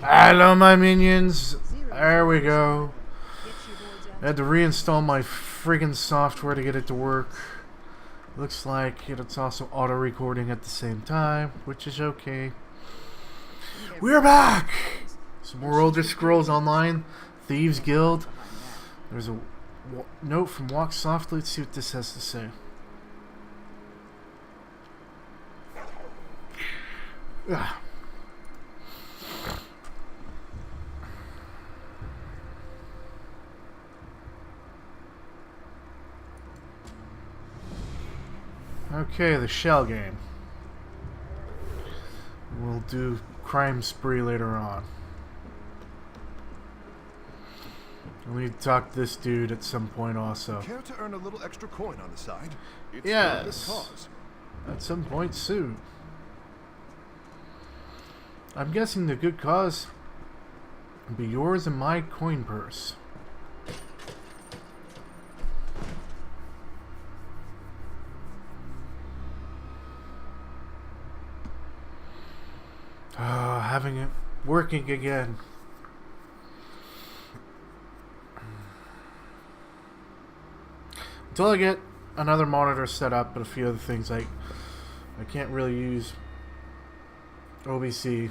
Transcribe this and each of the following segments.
Hello, my minions. There we go. I had to reinstall my friggin' software to get it to work. Looks like it's also auto-recording at the same time, which is okay. We're back! Some more Elder Scrolls Online, Thieves Guild. There's a note from Walk Softly. Let's see what this has to say. Ugh. Okay, the shell game. We'll do crime spree later on. We'll need to talk to this dude at some point also. Care to earn a little extra coin on the side? It's yes. For a good cause. At some point soon. I'm guessing the good cause will be yours and my coin purse. Having it working again. Until I get another monitor set up and a few other things, I can't really use OBC,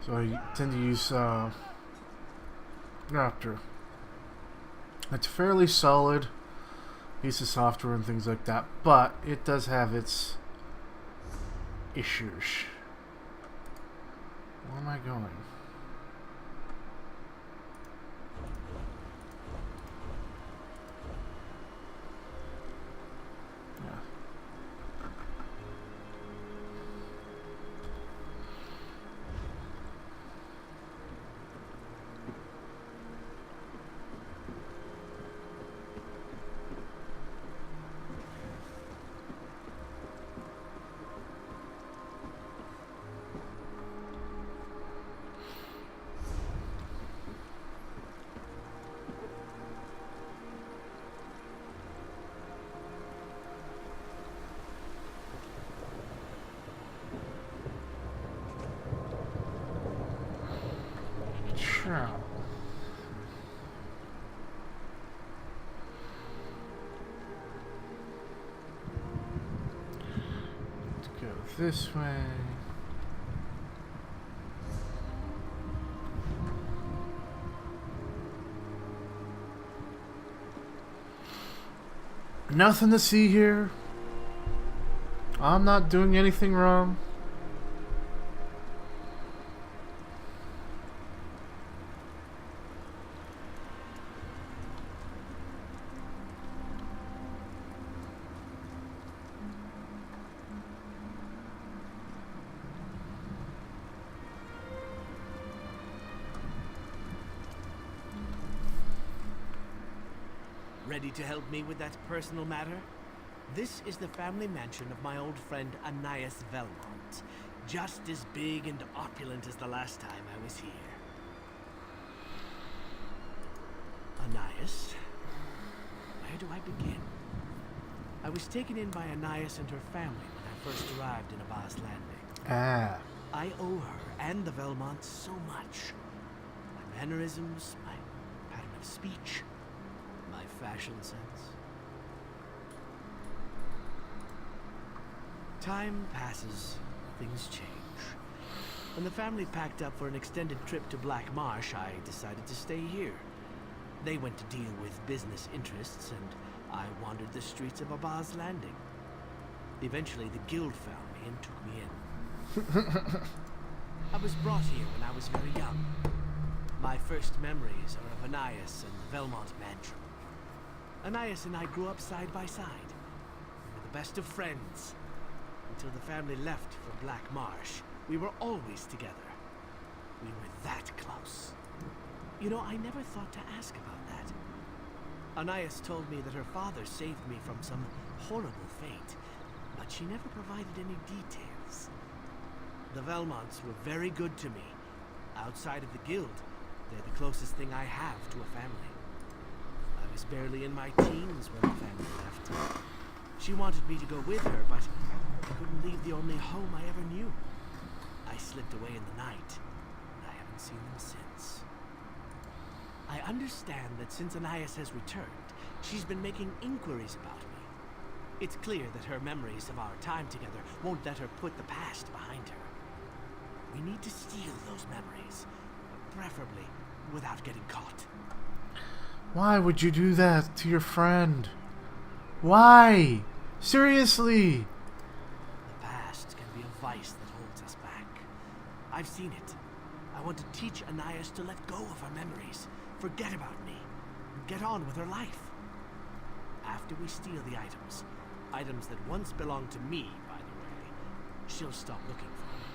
so I tend to use Raptor. It's a fairly solid piece of software and things like that, but it does have its issues. Where am I going? Yeah. Sure. Let's go this way. Nothing to see here. I'm not doing anything wrong. Ready to help me with that personal matter? This is the family mansion of my old friend Aeneas Velmont. Just as big and opulent as the last time I was here. Aeneas? Where do I begin? I was taken in by Aeneas and her family when I first arrived in Abbas Landing. Ah. I owe her and the Velmonts so much. My mannerisms, my pattern of speech, my fashion sense. Time passes, things change. When the family packed up for an extended trip to Black Marsh, I decided to stay here. They went to deal with business interests, and I wandered the streets of Abbas Landing. Eventually, the guild found me and took me in. I was brought here when I was very young. My first memories are of Aeneas and the Velmont mansion. Aeneas and I grew up side by side. We were the best of friends. Until the family left for Black Marsh, we were always together. We were that close. You know, I never thought to ask about that. Aeneas told me that her father saved me from some horrible fate, but she never provided any details. The Velmonts were very good to me. Outside of the guild, they're the closest thing I have to a family. I was barely in my teens when the family left. She wanted me to go with her, but I couldn't leave the only home I ever knew. I slipped away in the night, seen them since. I understand that since Aeneas has returned, she's been making inquiries about me. It's clear that her memories of our time together won't let her put the past behind her. We need to steal those memories, preferably without getting caught. Why would you do that to your friend? Why? Seriously? The past can be a vice that holds us back. I've seen it. I want to teach Aeneas to let go of her memories, forget about me, and get on with her life. After we steal the items that once belonged to me, by the way, she'll stop looking for them.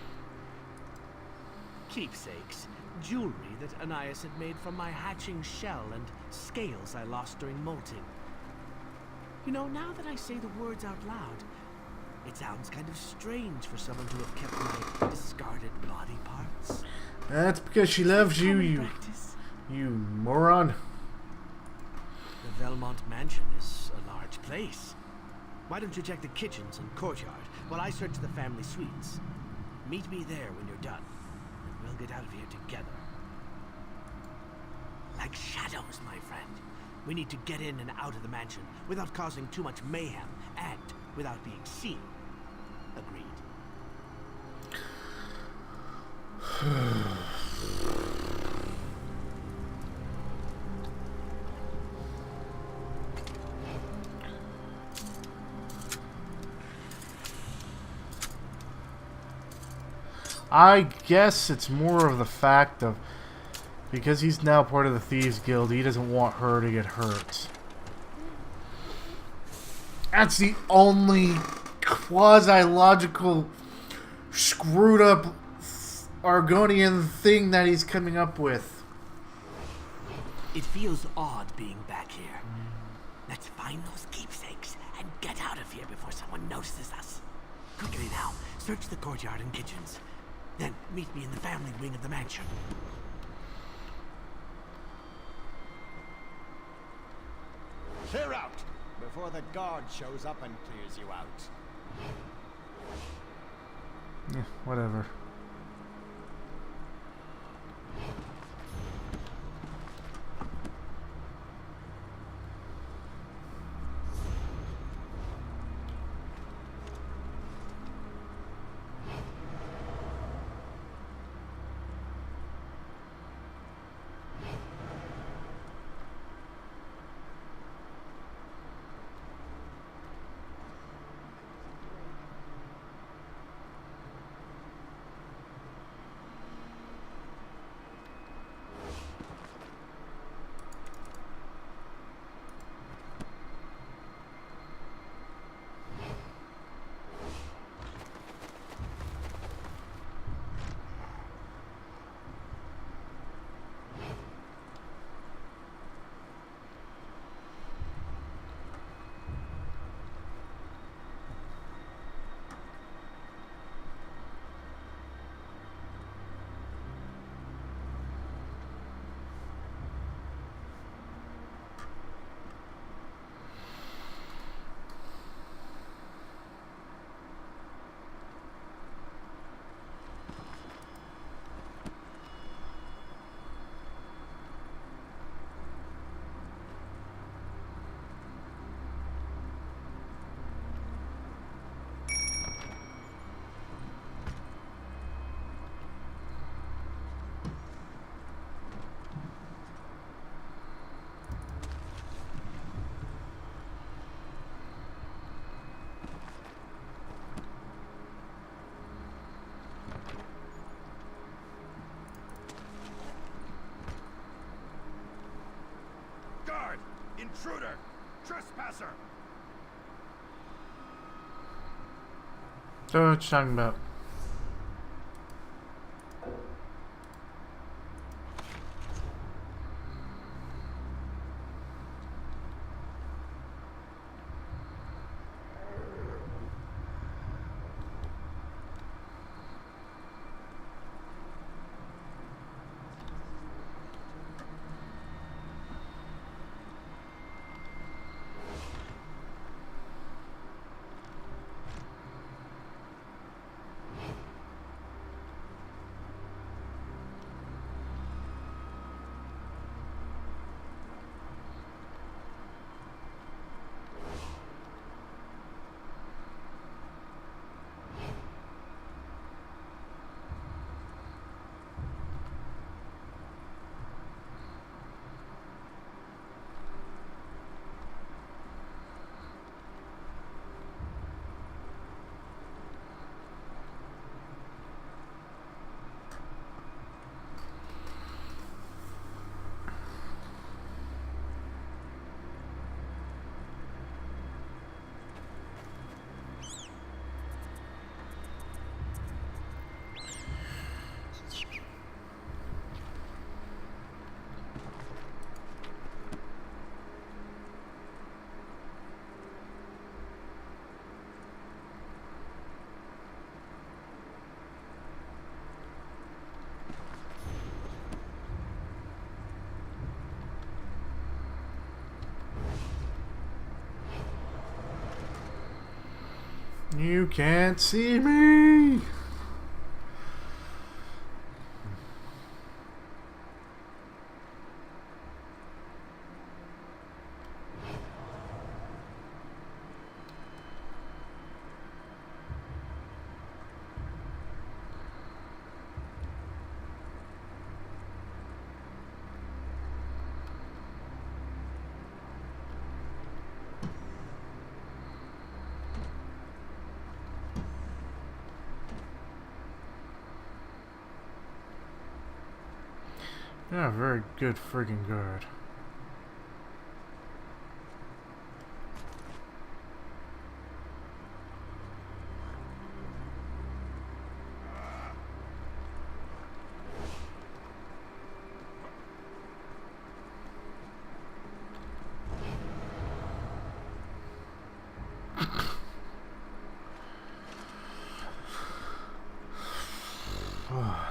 Keepsakes, jewelry that Aeneas had made from my hatching shell and scales I lost during molting. You know, now that I say the words out loud, it sounds kind of strange for someone to have kept my discarded body parts. That's because she loves you, you moron. The Velmont Mansion is a large place. Why don't you check the kitchens and courtyard while I search the family suites? Meet me there when you're done, and we'll get out of here together. Like shadows, my friend. We need to get in and out of the mansion without causing too much mayhem and without being seen. Agreed. I guess it's more of the fact of because he's now part of the Thieves Guild, he doesn't want her to get hurt. That's the only quasi-logical, screwed up Argonian thing that he's coming up with. It feels odd being back here. Let's find those keepsakes and get out of here before someone notices us. Quickly now, search the courtyard and kitchens. Then meet me in the family wing of the mansion. Clear out before the guard shows up and clears you out. Yeah, whatever. Guard! Intruder! Trespasser! So what you talking about? You can't see me. Yeah, very good friggin' guard.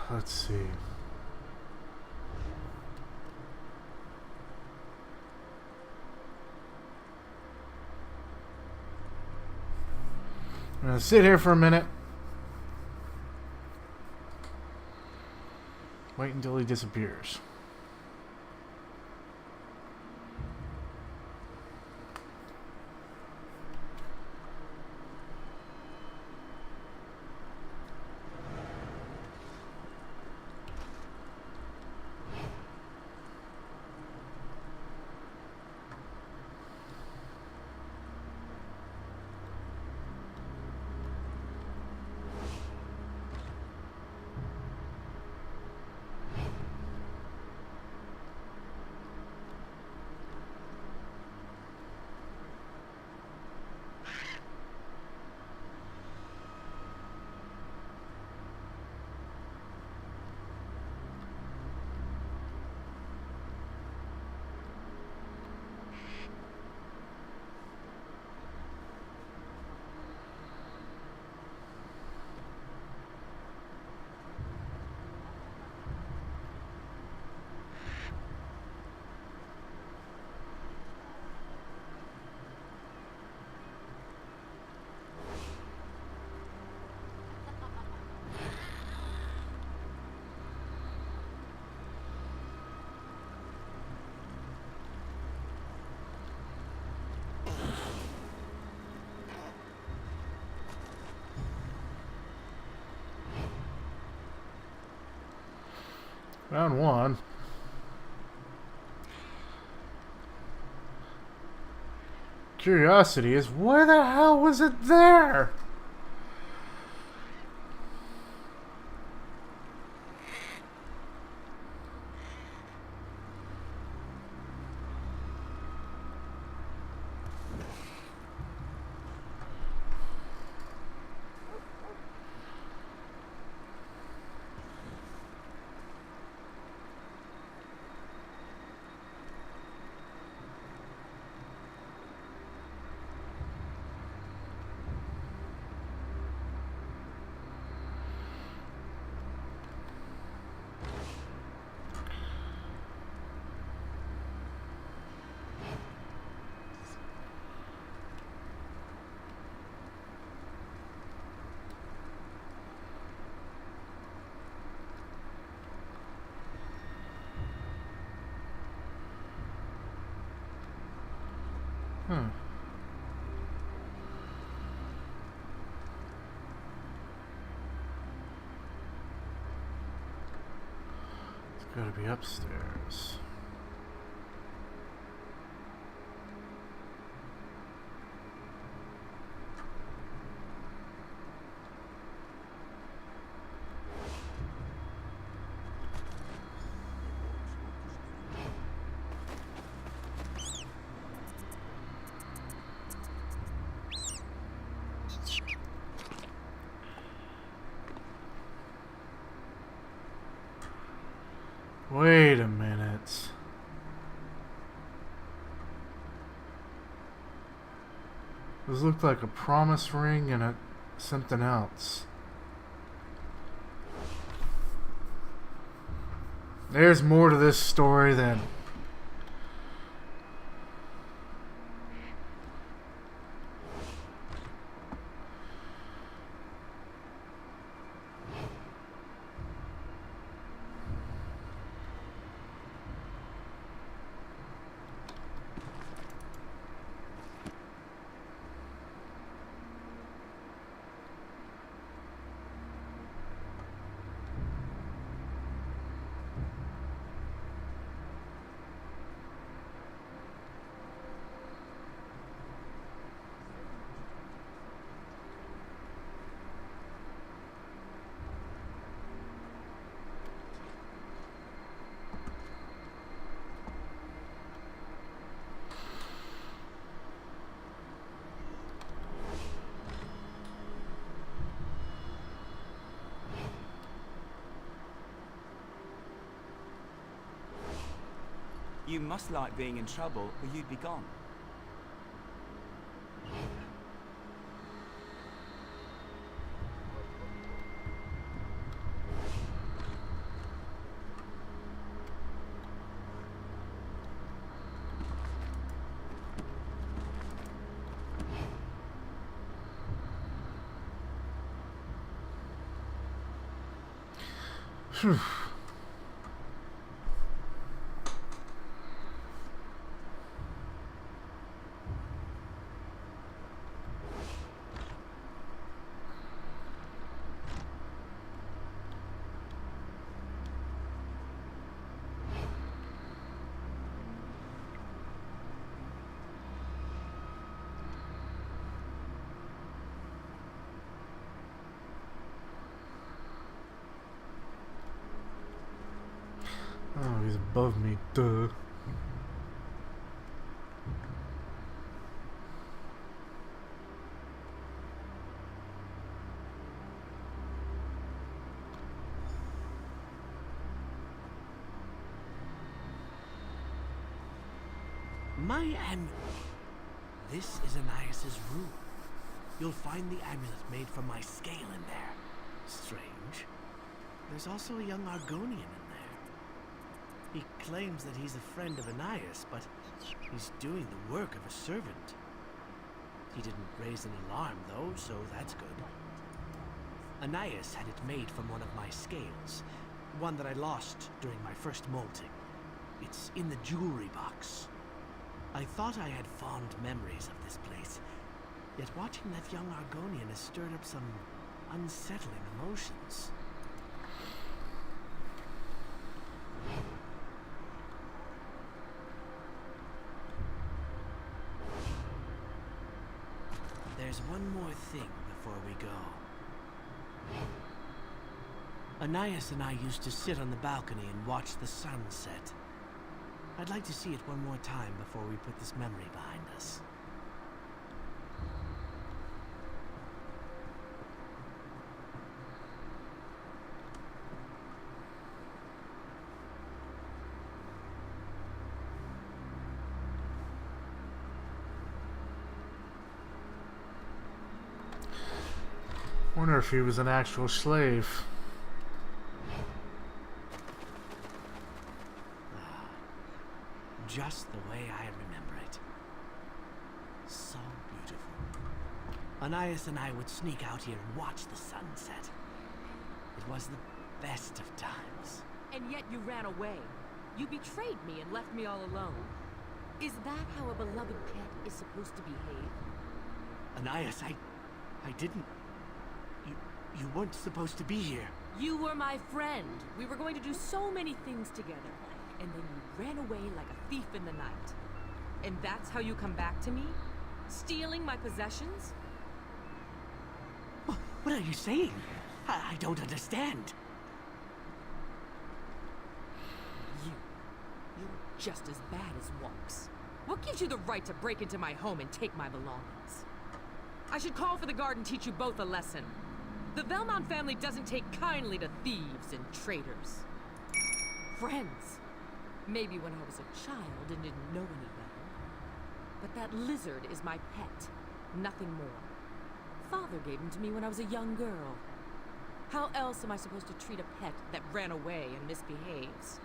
Let's see. I'm gonna sit here for a minute. Wait until he disappears. Round one. Curiosity is, why the hell was it there? It's gotta be upstairs. Wait a minute. This looked like a promise ring and something else. There's more to this story than... You must like being in trouble, or you'd be gone. Phew. Oh, he's above me, duh. My amulet. This is Aeneas's room. You'll find the amulet made from my scale in there. Strange. There's also a young Argonian in there. He claims that he's a friend of Aeneas, but he's doing the work of a servant. He didn't raise an alarm, though, so that's good. Aeneas had it made from one of my scales, one that I lost during my first molting. It's in the jewelry box. I thought I had fond memories of this place, yet watching that young Argonian has stirred up some unsettling emotions. There's one more thing before we go. Aeneas and I used to sit on the balcony and watch the sun set. I'd like to see it one more time before we put this memory behind us. Wonder if he was an actual slave. Just the way I remember it. So beautiful. Aeneas and I would sneak out here and watch the sunset. It was the best of times. And yet you ran away. You betrayed me and left me all alone. Is that how a beloved pet is supposed to behave? Aeneas, I didn't... You weren't supposed to be here. You were my friend. We were going to do so many things together. And then you ran away like a thief in the night. And that's how you come back to me? Stealing my possessions? What are you saying? I don't understand. You're just as bad as Wonks. What gives you the right to break into my home and take my belongings? I should call for the guard and teach you both a lesson. The Velmont family doesn't take kindly to thieves and traitors. Friends. Maybe when I was a child and didn't know any better. But that lizard is my pet. Nothing more. Father gave him to me when I was a young girl. How else am I supposed to treat a pet that ran away and misbehaves?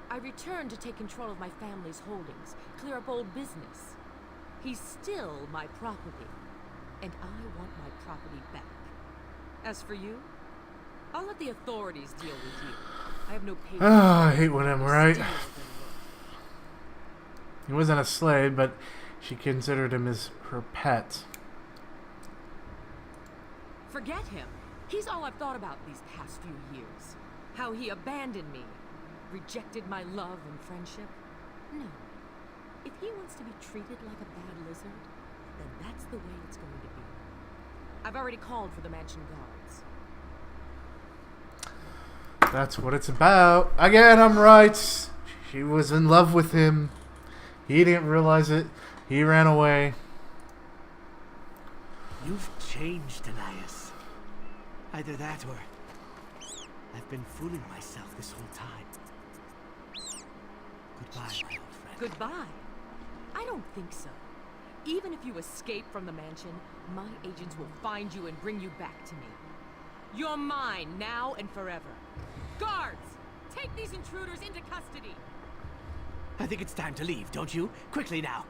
I returned to take control of my family's holdings, clear up old business. He's still my property, and I want my property back. As for you, I'll let the authorities deal with you. I have no patience. Ah, I hate when I'm right. He wasn't a slave, but she considered him as her pet. Forget him. He's all I've thought about these past few years. How he abandoned me, rejected my love and friendship. No. If he wants to be treated like a bad lizard, then that's the way it's going to be. I've already called for the mansion guards. That's what it's about. Again, I'm right. She was in love with him. He didn't realize it. He ran away. You've changed, Aeneas. Either that or I've been fooling myself this whole time. Goodbye, my old friend. Goodbye? I don't think so. Even if you escape from the mansion, my agents will find you and bring you back to me. You're mine, now and forever. Guards! Take these intruders into custody! I think it's time to leave, don't you? Quickly now.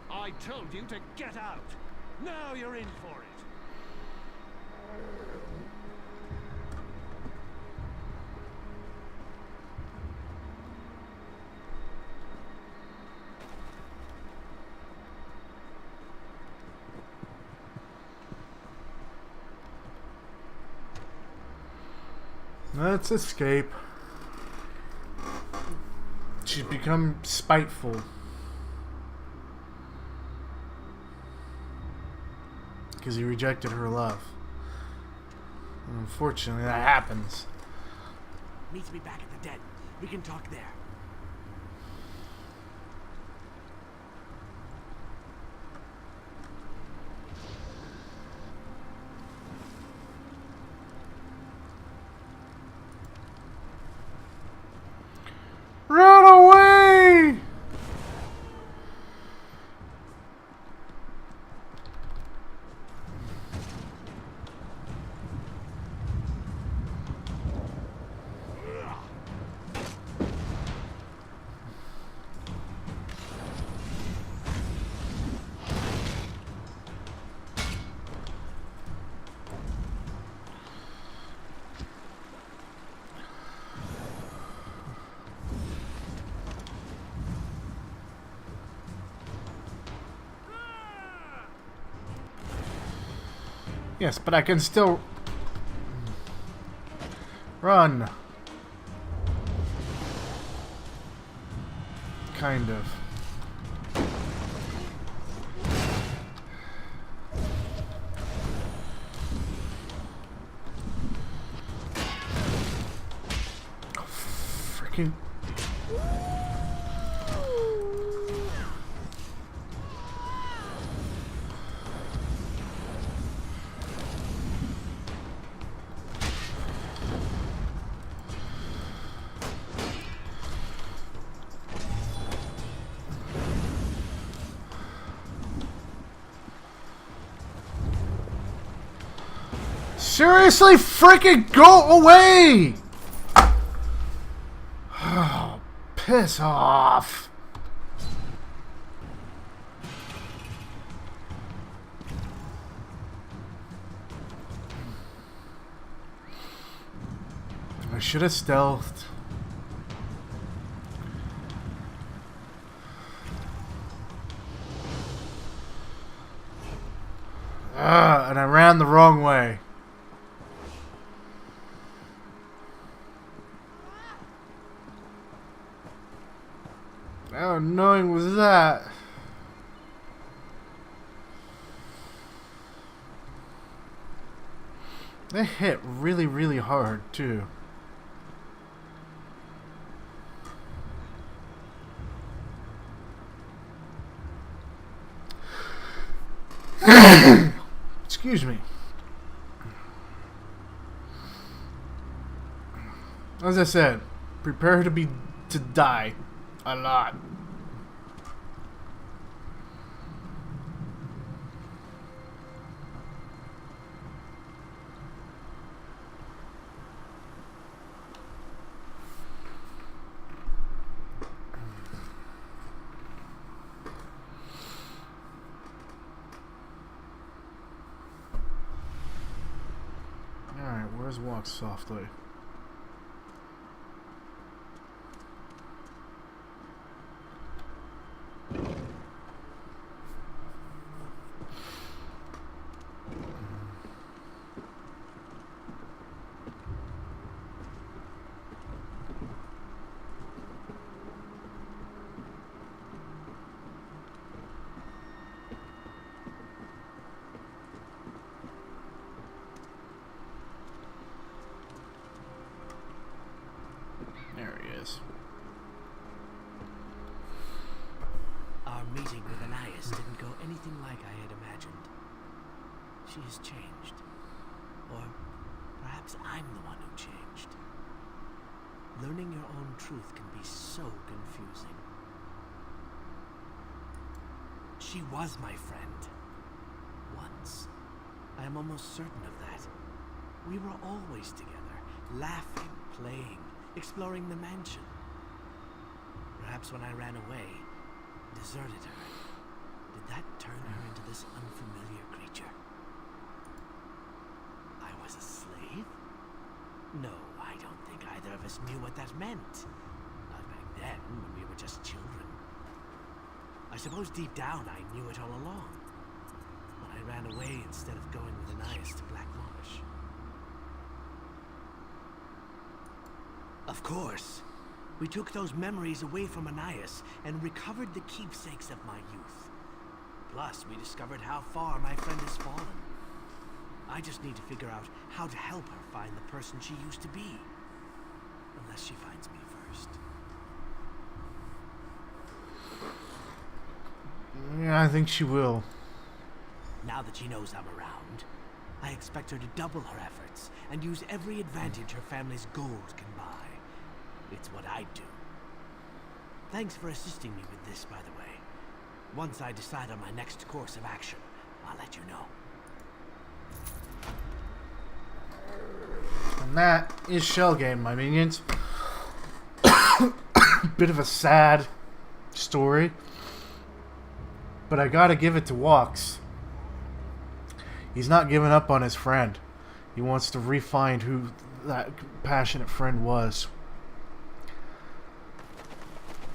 I told you to get out. Now you're in for it. Let's escape. She's become spiteful. Because he rejected her love. And unfortunately, that happens. Meet me back at the den. We can talk there. Run away! Yes, but I can still run. Kind of. Freaking. Seriously, freaking go away! Oh, piss off. I should have stealthed. And I ran the wrong way. How annoying was that? They hit really, really hard, too. Excuse me. As I said, prepare to die a lot. Alright, where's Walk Softly? anything like I had imagined. She has changed. Or perhaps I'm the one who changed. Learning your own truth can be so confusing. She was my friend. Once. I am almost certain of that. We were always together, laughing, playing, exploring the mansion. Perhaps when I ran away, deserted her, did that turn her into this unfamiliar creature? I was a slave? No, I don't think either of us knew what that meant. Not back then, when we were just children. I suppose deep down I knew it all along. When I ran away instead of going with Aeneas to Black Marsh. Of course. We took those memories away from Aeneas and recovered the keepsakes of my youth. Plus, we discovered how far my friend has fallen. I just need to figure out how to help her find the person she used to be. Unless she finds me first. Yeah, I think she will. Now that she knows I'm around, I expect her to double her efforts and use every advantage her family's gold can buy. It's what I'd do. Thanks for assisting me with this, by the way. Once I decide on my next course of action, I'll let you know. And that is Shell Game, my minions. Bit of a sad story. But I gotta give it to Walks. He's not giving up on his friend. He wants to refine who that passionate friend was.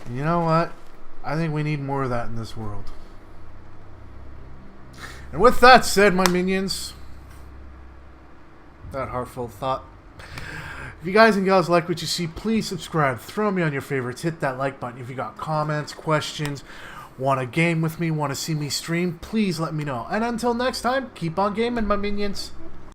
And you know what? I think we need more of that in this world. And with that said, my minions, that heartfelt thought. If you guys and gals like what you see, please subscribe. Throw me on your favorites. Hit that like button. If you got comments, questions, want a game with me, want to see me stream, please let me know. And until next time, keep on gaming, my minions.